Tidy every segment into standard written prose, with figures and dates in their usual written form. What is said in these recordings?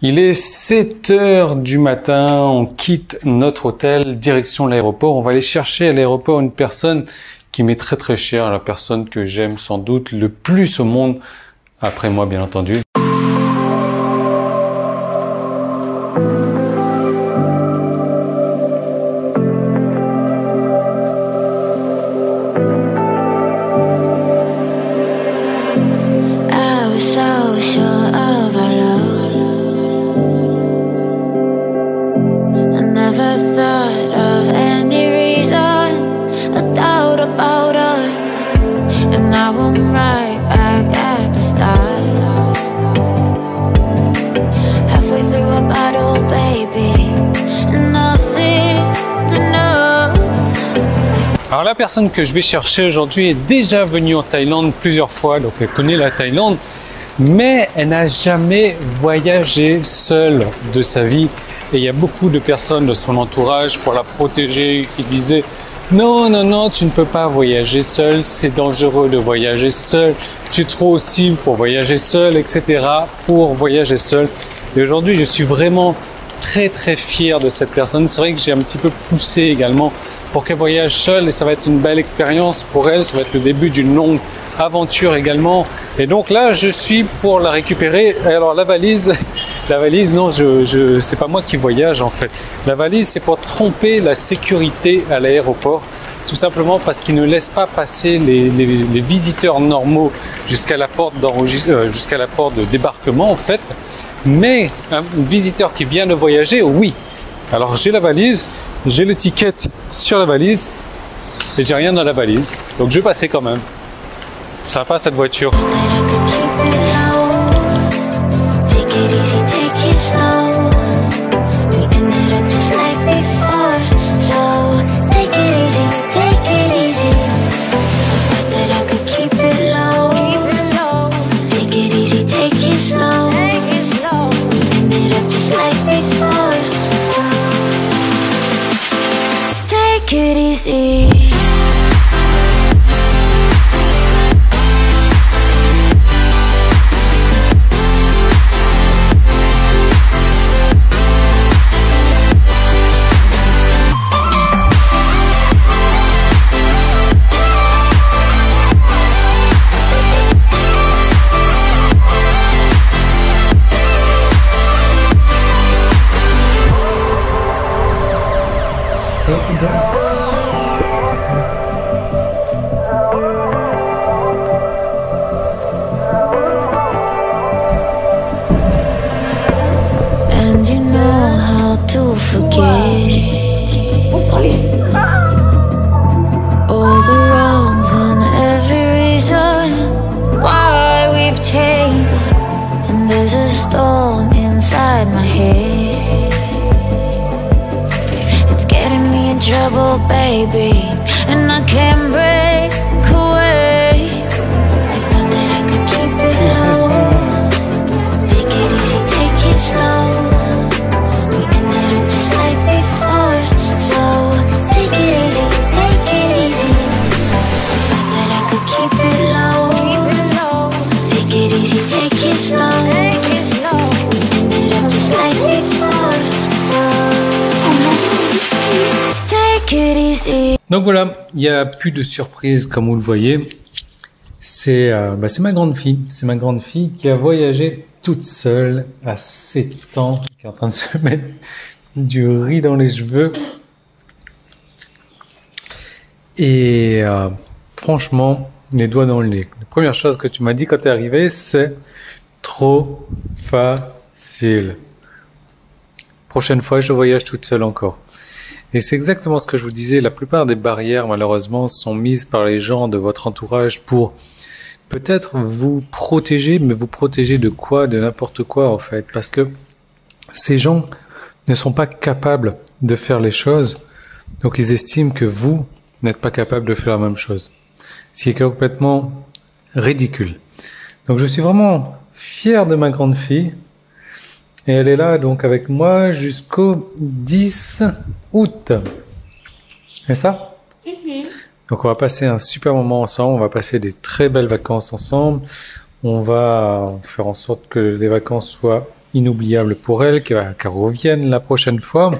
Il est 7 heures du matin, on quitte notre hôtel, direction l'aéroport. On va aller chercher à l'aéroport une personne qui m'est très très chère, la personne que j'aime sans doute le plus au monde, après moi bien entendu. Alors la personne que je vais chercher aujourd'hui est déjà venue en Thaïlande plusieurs fois, donc elle connaît la Thaïlande, mais elle n'a jamais voyagé seule de sa vie. Et il y a beaucoup de personnes de son entourage pour la protéger qui disaient non, non, non, tu ne peux pas voyager seul, c'est dangereux de voyager seul, tu es trop cible pour voyager seul, etc. pour voyager seul. Et aujourd'hui, je suis vraiment très très fier de cette personne. C'est vrai que j'ai un petit peu poussé également pour qu'elle voyage seule et ça va être une belle expérience pour elle, ça va être le début d'une longue aventure également. Et donc là, je suis pour la récupérer. Alors la valise non, c'est pas moi qui voyage en fait. La valise, c'est pour tromper la sécurité à l'aéroport, tout simplement parce qu'ils ne laissent pas passer les visiteurs normaux jusqu'à la porte jusqu'à la porte de débarquement en fait. Mais un visiteur qui vient de voyager, oui. Alors j'ai la valise, j'ai l'étiquette sur la valise et j'ai rien dans la valise. Donc je vais passer quand même. Sympa cette voiture. And you know how to forget all the wrongs and every reason why we've changed. And there's a storm inside my head, it's getting me in trouble, baby, and I can't break away. I thought that I could keep it low, take it easy, take it slow. We ended up just like before, so take it easy, take it easy. I thought that I could keep it low, take it easy, take it slow. We ended up just like before, so take it easy. Donc voilà, il n'y a plus de surprise comme vous le voyez. C'est ma grande fille. C'est ma grande fille qui a voyagé toute seule à 7 ans, qui est en train de se mettre du riz dans les cheveux. Et franchement, les doigts dans le nez. La première chose que tu m'as dit quand tu es arrivé, c'est trop facile. Prochaine fois, je voyage toute seule encore. Et c'est exactement ce que je vous disais, la plupart des barrières malheureusement sont mises par les gens de votre entourage pour peut-être vous protéger, mais vous protéger de quoi? De n'importe quoi en fait, parce que ces gens ne sont pas capables de faire les choses, donc ils estiment que vous n'êtes pas capable de faire la même chose, ce qui est complètement ridicule. Donc je suis vraiment fier de ma grande fille. Et elle est là donc avec moi jusqu'au 10 août. C'est ça? Donc on va passer un super moment ensemble, on va passer des très belles vacances ensemble. On va faire en sorte que les vacances soient inoubliable pour elle, qu'elle revienne la prochaine fois.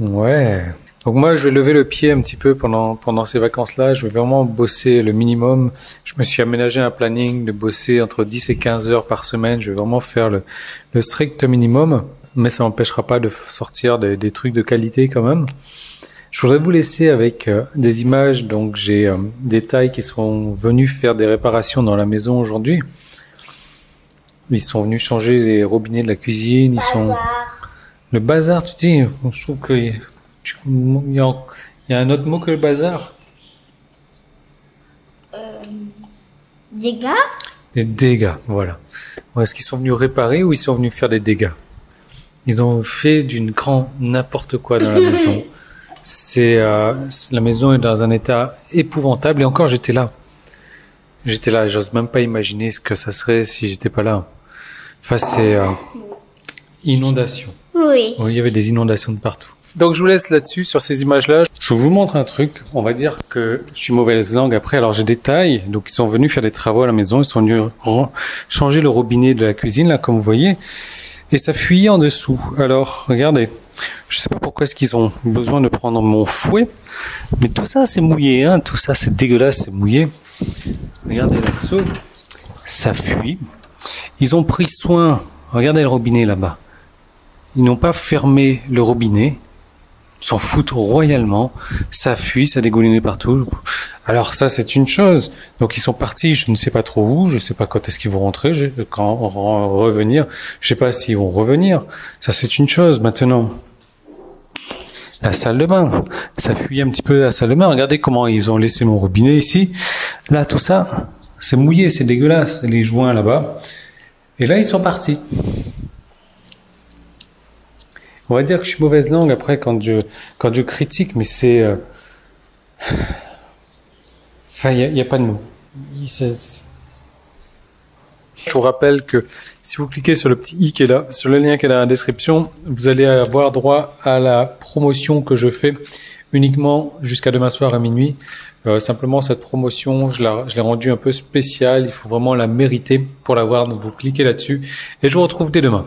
Ouais. Donc moi, je vais lever le pied un petit peu pendant ces vacances-là. Je vais vraiment bosser le minimum. Je me suis aménagé un planning de bosser entre 10 et 15 heures par semaine. Je vais vraiment faire le strict minimum. Mais ça m'empêchera pas de sortir des trucs de qualité quand même. Je voudrais vous laisser avec des images. Donc j'ai des tailles qui sont venus faire des réparations dans la maison aujourd'hui. Ils sont venus changer les robinets de la cuisine. Ils sont... Le bazar, tu dis, je trouve qu'il y a un autre mot que le bazar. Dégâts? Des dégâts, voilà. Est-ce qu'ils sont venus réparer ou ils sont venus faire des dégâts? Ils ont fait d'une grand n'importe quoi dans la maison. La maison est dans un état épouvantable et encore j'étais là. J'ose même pas imaginer ce que ça serait si j'étais pas là. Enfin, c'est inondation. Oui. Il y avait des inondations de partout. Donc je vous laisse là-dessus, sur ces images-là. Je vous montre un truc. On va dire que je suis mauvaise langue après. Alors j'ai des tailles. Donc ils sont venus faire des travaux à la maison. Ils sont venus changer le robinet de la cuisine, là, comme vous voyez. Et ça fuyait en dessous. Alors, regardez. Je sais pas pourquoi est-ce qu'ils ont besoin de prendre mon fouet. Mais tout ça, c'est mouillé, hein. Tout ça, c'est dégueulasse, c'est mouillé. Regardez là-dessous. Ça fuit. Ils ont pris soin. Regardez le robinet là-bas. Ils n'ont pas fermé le robinet. Ils s'en foutent royalement. Ça fuit, ça dégouline partout. Alors ça, c'est une chose. Donc ils sont partis, je ne sais pas trop où, je ne sais pas quand est-ce qu'ils vont rentrer, revenir. Je ne sais pas s'ils vont revenir. Ça, c'est une chose. Maintenant, la salle de bain. Ça fuit un petit peu la salle de bain. Regardez comment ils ont laissé mon robinet ici. Là, tout ça, c'est mouillé, c'est dégueulasse. Les joints là-bas. Et là, ils sont partis. On va dire que je suis mauvaise langue après quand je critique, mais c'est... Enfin, il n'y a pas de mots. Je vous rappelle que si vous cliquez sur le petit i qui est là, sur le lien qui est dans la description, vous allez avoir droit à la promotion que je fais uniquement jusqu'à demain soir à minuit. Simplement, cette promotion, je l'ai rendue un peu spéciale. Il faut vraiment la mériter pour l'avoir. Donc, vous cliquez là-dessus. Et je vous retrouve dès demain.